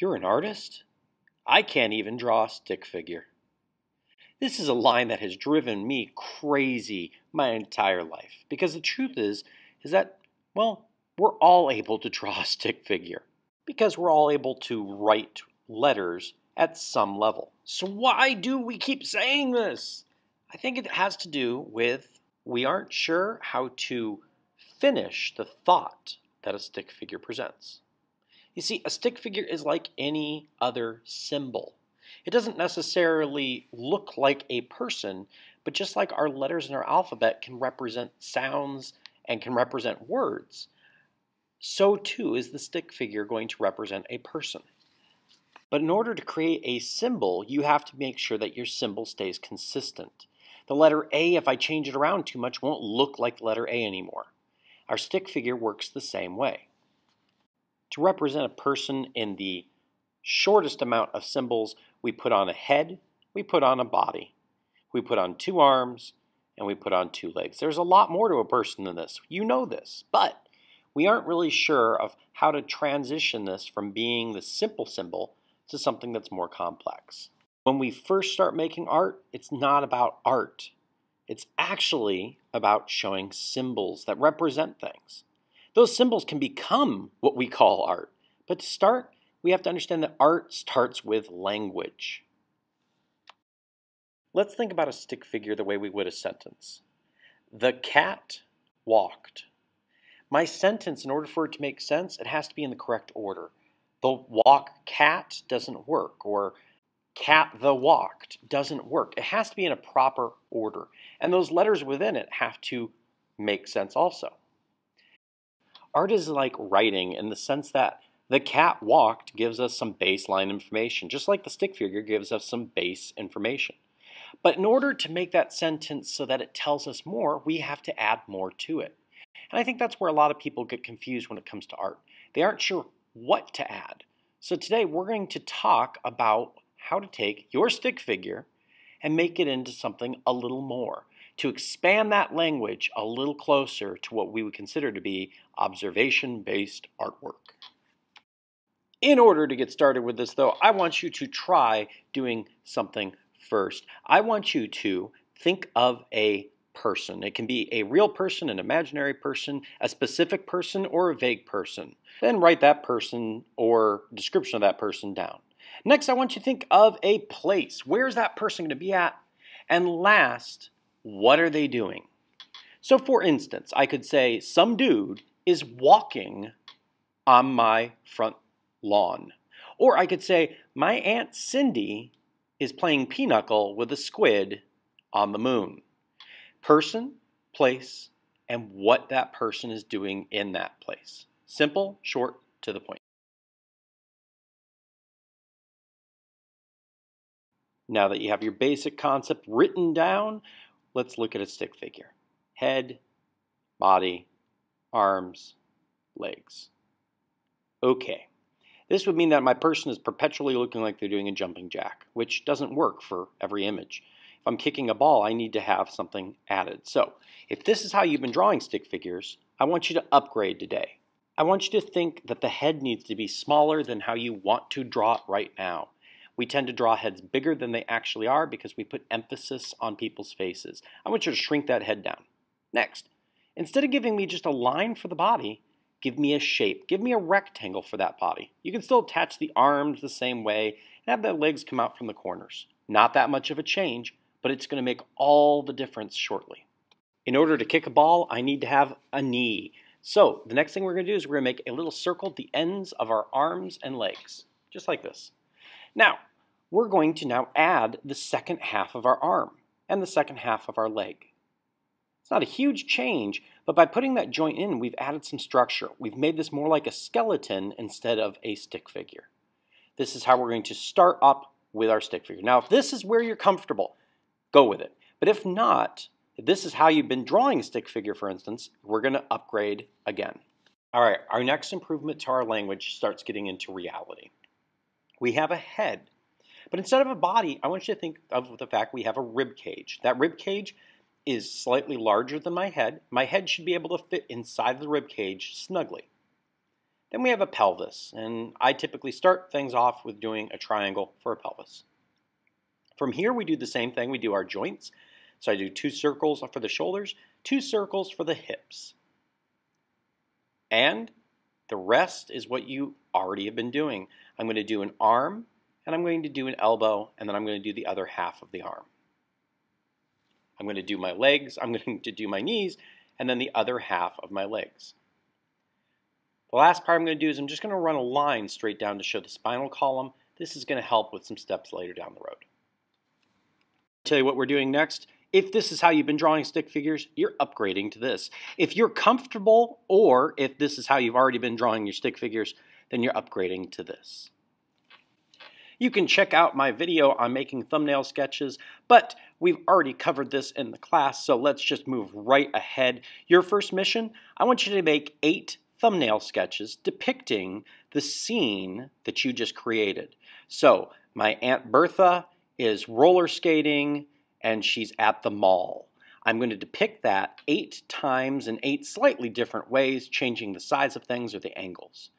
You're an artist? I can't even draw a stick figure. This is a line that has driven me crazy my entire life. Because the truth is that, well, we're all able to draw a stick figure. Because we're all able to write letters at some level. So why do we keep saying this? I think it has to do with we aren't sure how to finish the thought that a stick figure presents. You see, a stick figure is like any other symbol. It doesn't necessarily look like a person, but just like our letters in our alphabet can represent sounds and can represent words, so too is the stick figure going to represent a person. But in order to create a symbol, you have to make sure that your symbol stays consistent. The letter A, if I change it around too much, won't look like the letter A anymore. Our stick figure works the same way. To represent a person in the shortest amount of symbols, we put on a head, we put on a body, we put on 2 arms, and we put on 2 legs. There's a lot more to a person than this. You know this, but we aren't really sure of how to transition this from being the simple symbol to something that's more complex. When we first start making art, it's not about art. It's actually about showing symbols that represent things. Those symbols can become what we call art. But to start, we have to understand that art starts with language. Let's think about a stick figure the way we would a sentence. The cat walked. My sentence, in order for it to make sense, it has to be in the correct order. The walk cat doesn't work, or cat the walked doesn't work. It has to be in a proper order. And those letters within it have to make sense also. Art is like writing in the sense that the cat walked gives us some baseline information, just like the stick figure gives us some base information. But in order to make that sentence so that it tells us more, we have to add more to it. And I think that's where a lot of people get confused when it comes to art. They aren't sure what to add. So today we're going to talk about how to take your stick figure and make it into something a little more, to expand that language a little closer to what we would consider to be observation-based artwork. In order to get started with this, though, I want you to try doing something first. I want you to think of a person. It can be a real person, an imaginary person, a specific person, or a vague person. Then write that person or description of that person down. Next, I want you to think of a place. Where is that person going to be at? And last, what are they doing? So for instance, I could say some dude is walking on my front lawn. Or I could say my Aunt Cindy is playing pinochle with a squid on the moon. Person, place, and what that person is doing in that place. Simple, short, to the point. Now that you have your basic concept written down, let's look at a stick figure. Head, body, arms, legs. Okay. This would mean that my person is perpetually looking like they're doing a jumping jack, which doesn't work for every image. If I'm kicking a ball, I need to have something added. So, if this is how you've been drawing stick figures, I want you to upgrade today. I want you to think that the head needs to be smaller than how you want to draw it right now. We tend to draw heads bigger than they actually are because we put emphasis on people's faces. I want you to shrink that head down. Next, instead of giving me just a line for the body, give me a shape. Give me a rectangle for that body. You can still attach the arms the same way and have the legs come out from the corners. Not that much of a change, but it's going to make all the difference shortly. In order to kick a ball, I need to have a knee. So the next thing we're going to do is we're going to make a little circle at the ends of our arms and legs, just like this. Now, we're going to now add the second half of our arm and the second half of our leg. It's not a huge change, but by putting that joint in, we've added some structure. We've made this more like a skeleton instead of a stick figure. This is how we're going to start up with our stick figure. Now, if this is where you're comfortable, go with it. But if not, if this is how you've been drawing a stick figure, for instance, we're going to upgrade again. All right, our next improvement to our language starts getting into reality. We have a head, but instead of a body, I want you to think of the fact we have a rib cage. That rib cage is slightly larger than my head. My head should be able to fit inside the rib cage snugly. Then we have a pelvis, and I typically start things off with doing a triangle for a pelvis. From here we do the same thing. We do our joints. So I do 2 circles for the shoulders, 2 circles for the hips. And the rest is what you already have been doing. I'm going to do an arm, and I'm going to do an elbow, and then I'm going to do the other half of the arm. I'm going to do my legs, I'm going to do my knees, and then the other half of my legs. The last part I'm going to do is I'm just going to run a line straight down to show the spinal column. This is going to help with some steps later down the road. I'll tell you what we're doing next. If this is how you've been drawing stick figures, you're upgrading to this. If you're comfortable, or if this is how you've already been drawing your stick figures, then you're upgrading to this. You can check out my video on making thumbnail sketches, but we've already covered this in the class, so let's just move right ahead. Your first mission, I want you to make 8 thumbnail sketches depicting the scene that you just created. So, my Aunt Bertha is roller skating and she's at the mall. I'm going to depict that 8 times in 8 slightly different ways, changing the size of things or the angles.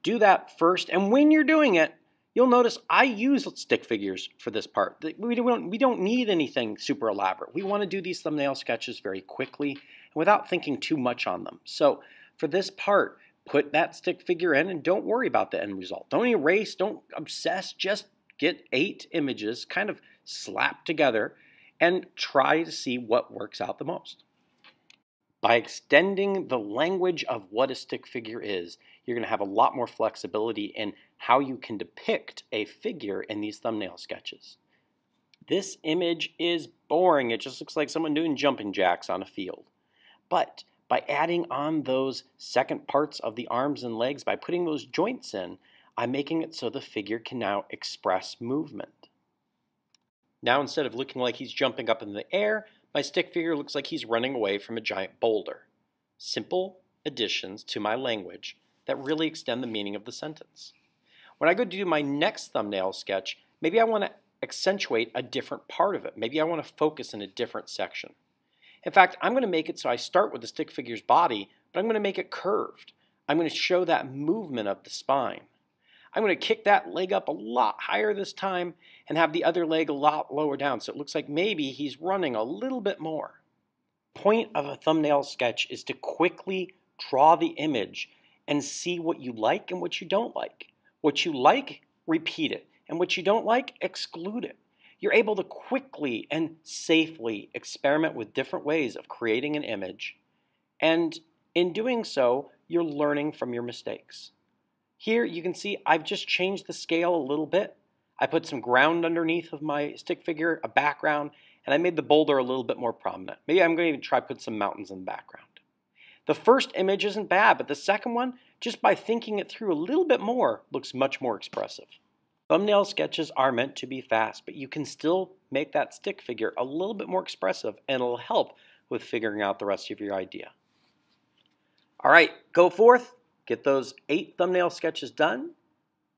Do that first, and when you're doing it, you'll notice I use stick figures for this part. We don't need anything super elaborate. We want to do these thumbnail sketches very quickly and without thinking too much on them. So for this part, put that stick figure in and don't worry about the end result. Don't erase, don't obsess, just get 8 images kind of slapped together and try to see what works out the most. By extending the language of what a stick figure is, you're going to have a lot more flexibility in how you can depict a figure in these thumbnail sketches. This image is boring. It just looks like someone doing jumping jacks on a field. But by adding on those second parts of the arms and legs, by putting those joints in, I'm making it so the figure can now express movement. Now instead of looking like he's jumping up in the air, my stick figure looks like he's running away from a giant boulder. Simple additions to my language that really extend the meaning of the sentence. When I go to do my next thumbnail sketch, maybe I want to accentuate a different part of it. Maybe I want to focus in a different section. In fact, I'm going to make it so I start with the stick figure's body, but I'm going to make it curved. I'm going to show that movement of the spine. I'm going to kick that leg up a lot higher this time and have the other leg a lot lower down, so it looks like maybe he's running a little bit more. Point of a thumbnail sketch is to quickly draw the image and see what you like and what you don't like. What you like, repeat it, and what you don't like, exclude it. You're able to quickly and safely experiment with different ways of creating an image, and in doing so, you're learning from your mistakes. Here you can see I've just changed the scale a little bit. I put some ground underneath of my stick figure, a background, and I made the boulder a little bit more prominent. Maybe I'm going to even try to put some mountains in the background. The first image isn't bad, but the second one, just by thinking it through a little bit more, looks much more expressive. Thumbnail sketches are meant to be fast, but you can still make that stick figure a little bit more expressive, and it'll help with figuring out the rest of your idea. All right, go forth. Get those 8 thumbnail sketches done,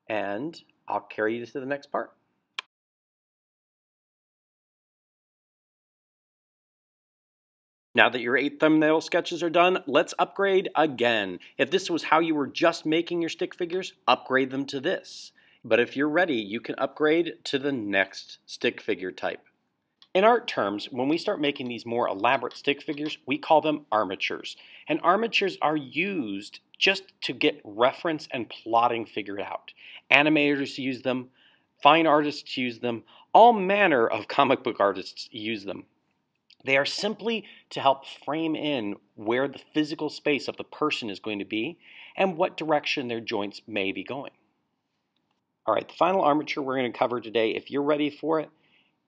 and I'll carry you to the next part. Now that your 8 thumbnail sketches are done, let's upgrade again. If this was how you were just making your stick figures, upgrade them to this. But if you're ready, you can upgrade to the next stick figure type. In art terms, when we start making these more elaborate stick figures, we call them armatures. And armatures are used just to get reference and plotting figured out. Animators use them, fine artists use them, all manner of comic book artists use them. They are simply to help frame in where the physical space of the person is going to be and what direction their joints may be going. All right, the final armature we're going to cover today, if you're ready for it,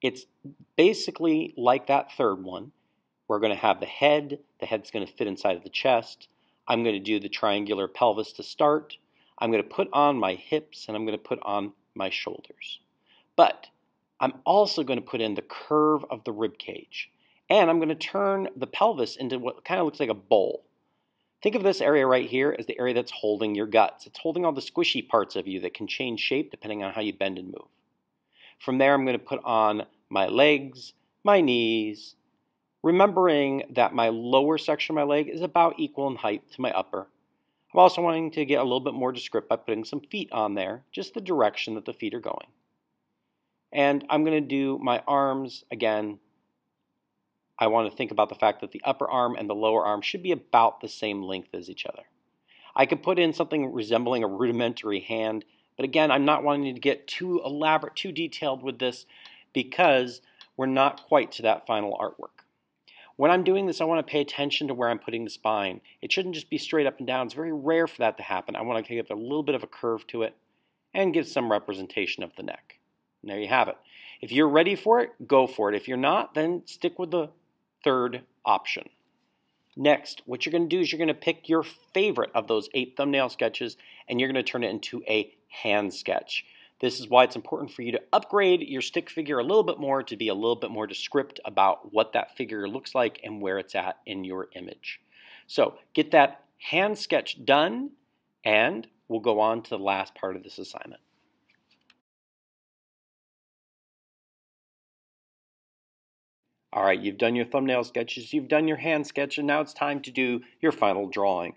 it's basically like that third one. We're going to have the head's going to fit inside of the chest. I'm going to do the triangular pelvis to start. I'm going to put on my hips and I'm going to put on my shoulders. But I'm also going to put in the curve of the rib cage. And I'm going to turn the pelvis into what kind of looks like a bowl. Think of this area right here as the area that's holding your guts. It's holding all the squishy parts of you that can change shape depending on how you bend and move. From there, I'm going to put on my legs, my knees, remembering that my lower section of my leg is about equal in height to my upper. I'm also wanting to get a little bit more descriptive by putting some feet on there, just the direction that the feet are going. And I'm going to do my arms again. I want to think about the fact that the upper arm and the lower arm should be about the same length as each other. I could put in something resembling a rudimentary hand, but again, I'm not wanting to get too elaborate, too detailed with this because we're not quite to that final artwork. When I'm doing this, I want to pay attention to where I'm putting the spine. It shouldn't just be straight up and down. It's very rare for that to happen. I want to give a little bit of a curve to it and give some representation of the neck. And there you have it. If you're ready for it, go for it. If you're not, then stick with the third option. Next, what you're going to do is you're going to pick your favorite of those 8 thumbnail sketches and you're going to turn it into a hand sketch. This is why it's important for you to upgrade your stick figure a little bit more to be a little bit more descriptive about what that figure looks like and where it's at in your image. So get that hand sketch done and we'll go on to the last part of this assignment. All right, you've done your thumbnail sketches, you've done your hand sketch, and now it's time to do your final drawing.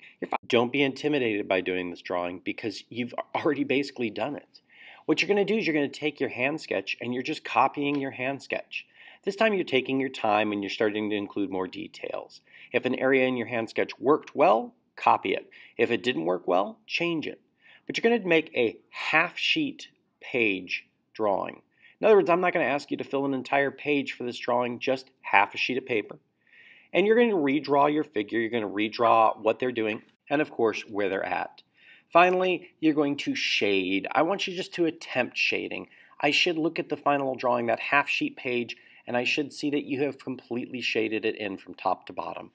Don't be intimidated by doing this drawing because you've already basically done it. What you're going to do is you're going to take your hand sketch and you're just copying your hand sketch. This time you're taking your time and you're starting to include more details. If an area in your hand sketch worked well, copy it. If it didn't work well, change it. But you're going to make a half-sheet page drawing. In other words, I'm not going to ask you to fill an entire page for this drawing, just half a sheet of paper. And you're going to redraw your figure, you're going to redraw what they're doing, and of course, where they're at. Finally, you're going to shade. I want you just to attempt shading. I should look at the final drawing, that half sheet page, and I should see that you have completely shaded it in from top to bottom.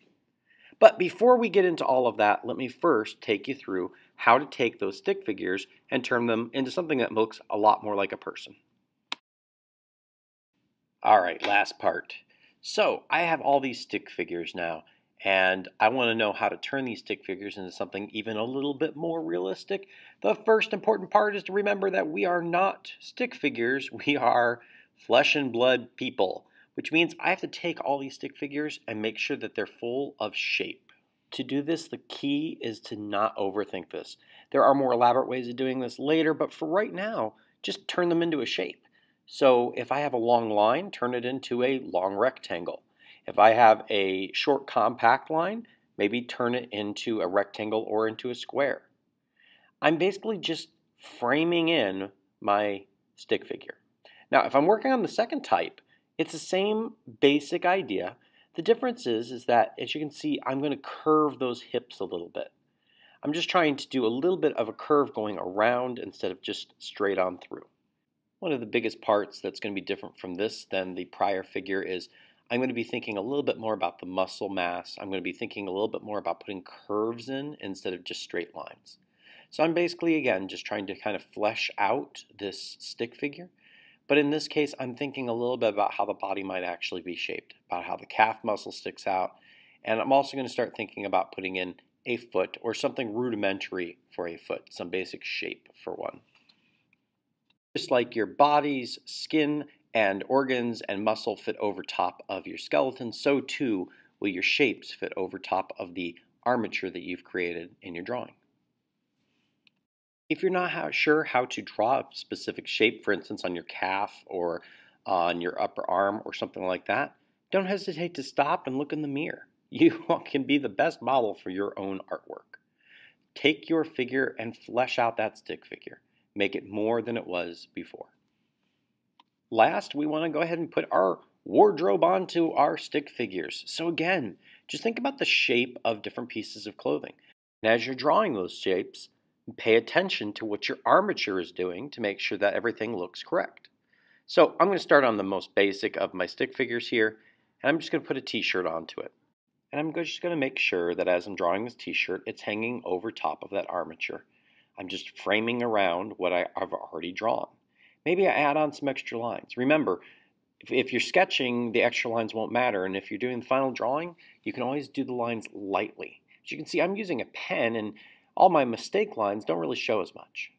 But before we get into all of that, let me first take you through how to take those stick figures and turn them into something that looks a lot more like a person. All right, last part. So I have all these stick figures now, and I want to know how to turn these stick figures into something even a little bit more realistic. The first important part is to remember that we are not stick figures, we are flesh and blood people, which means I have to take all these stick figures and make sure that they're full of shape. To do this, the key is to not overthink this. There are more elaborate ways of doing this later, but for right now, just turn them into a shape. So if I have a long line, turn it into a long rectangle. If I have a short compact line, maybe turn it into a rectangle or into a square. I'm basically just framing in my stick figure. Now, if I'm working on the second type, it's the same basic idea. The difference is that, as you can see, I'm going to curve those hips a little bit. I'm just trying to do a little bit of a curve going around instead of just straight on through. One of the biggest parts that's going to be different from this than the prior figure is I'm going to be thinking a little bit more about the muscle mass. I'm going to be thinking a little bit more about putting curves in instead of just straight lines. So I'm basically, again, just trying to kind of flesh out this stick figure. But in this case, I'm thinking a little bit about how the body might actually be shaped, about how the calf muscle sticks out. And I'm also going to start thinking about putting in a foot or something rudimentary for a foot, some basic shape for one. Just like your body's skin and organs and muscle fit over top of your skeleton, so too will your shapes fit over top of the armature that you've created in your drawing. If you're not sure how to draw a specific shape, for instance on your calf or on your upper arm or something like that, don't hesitate to stop and look in the mirror. You can be the best model for your own artwork. Take your figure and flesh out that stick figure. Make it more than it was before. Last, we want to go ahead and put our wardrobe onto our stick figures. So again, just think about the shape of different pieces of clothing. And as you're drawing those shapes, pay attention to what your armature is doing to make sure that everything looks correct. So I'm going to start on the most basic of my stick figures here, and I'm just going to put a t-shirt onto it. And I'm just going to make sure that as I'm drawing this t-shirt, it's hanging over top of that armature. I'm just framing around what I've already drawn. Maybe I add on some extra lines. Remember, if you're sketching, the extra lines won't matter, and if you're doing the final drawing, you can always do the lines lightly. As you can see, I'm using a pen, and all my mistake lines don't really show as much.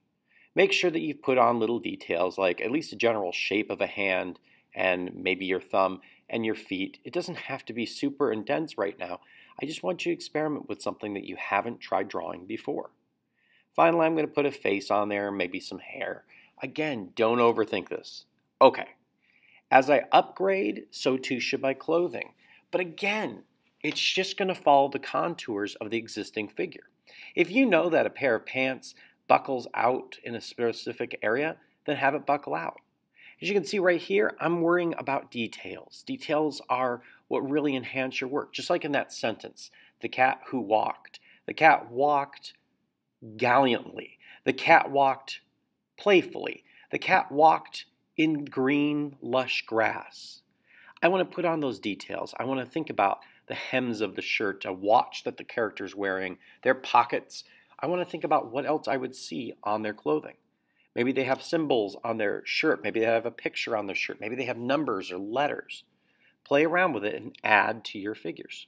Make sure that you've put on little details, like at least a general shape of a hand, and maybe your thumb and your feet. It doesn't have to be super intense right now. I just want you to experiment with something that you haven't tried drawing before. Finally, I'm going to put a face on there, maybe some hair. Again, don't overthink this. Okay, as I upgrade, so too should my clothing. But again, it's just going to follow the contours of the existing figure. If you know that a pair of pants buckles out in a specific area, then have it buckle out. As you can see right here, I'm worrying about details. Details are what really enhance your work. Just like in that sentence, the cat who walked. The cat walked gallantly. The cat walked playfully. The cat walked in green, lush grass. I want to put on those details. I want to think about the hems of the shirt, a watch that the character's wearing, their pockets. I want to think about what else I would see on their clothing. Maybe they have symbols on their shirt. Maybe they have a picture on their shirt. Maybe they have numbers or letters. Play around with it and add to your figures.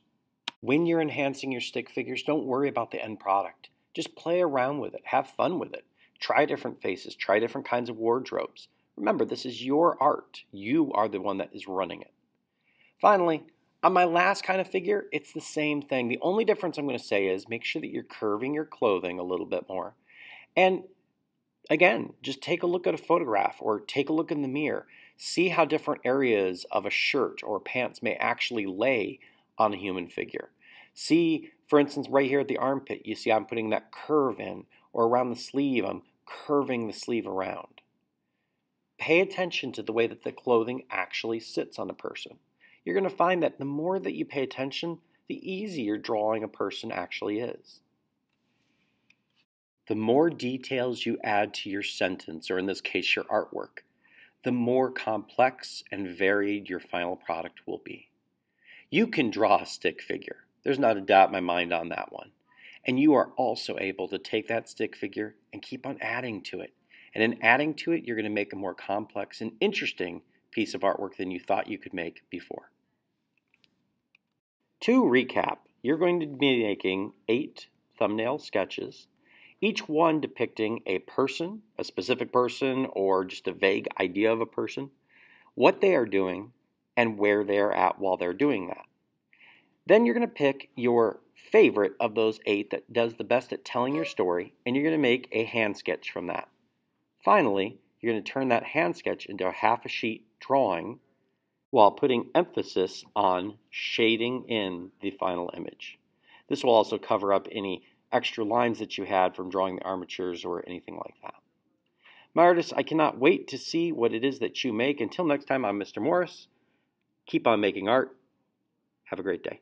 When you're enhancing your stick figures, don't worry about the end product. Just play around with it. Have fun with it. Try different faces. Try different kinds of wardrobes. Remember, this is your art. You are the one that is running it. Finally, on my last kind of figure, it's the same thing. The only difference I'm going to say is make sure that you're curving your clothing a little bit more. And again, just take a look at a photograph or take a look in the mirror. See how different areas of a shirt or pants may actually lay on a human figure. See, for instance, right here at the armpit, you see I'm putting that curve in, or around the sleeve, I'm curving the sleeve around. Pay attention to the way that the clothing actually sits on a person. You're going to find that the more that you pay attention, the easier drawing a person actually is. The more details you add to your sentence, or in this case your artwork, the more complex and varied your final product will be. You can draw a stick figure. There's not a doubt in my mind on that one. And you are also able to take that stick figure and keep on adding to it. And in adding to it, you're going to make a more complex and interesting piece of artwork than you thought you could make before. To recap, you're going to be making 8 thumbnail sketches, each one depicting a person, a specific person, or just a vague idea of a person, what they are doing, and where they are at while they're doing that. Then you're going to pick your favorite of those 8 that does the best at telling your story, and you're going to make a hand sketch from that. Finally, you're going to turn that hand sketch into a half a sheet drawing while putting emphasis on shading in the final image. This will also cover up any extra lines that you had from drawing the armatures or anything like that. My artists, I cannot wait to see what it is that you make. Until next time, I'm Mr. Morris. Keep on making art. Have a great day.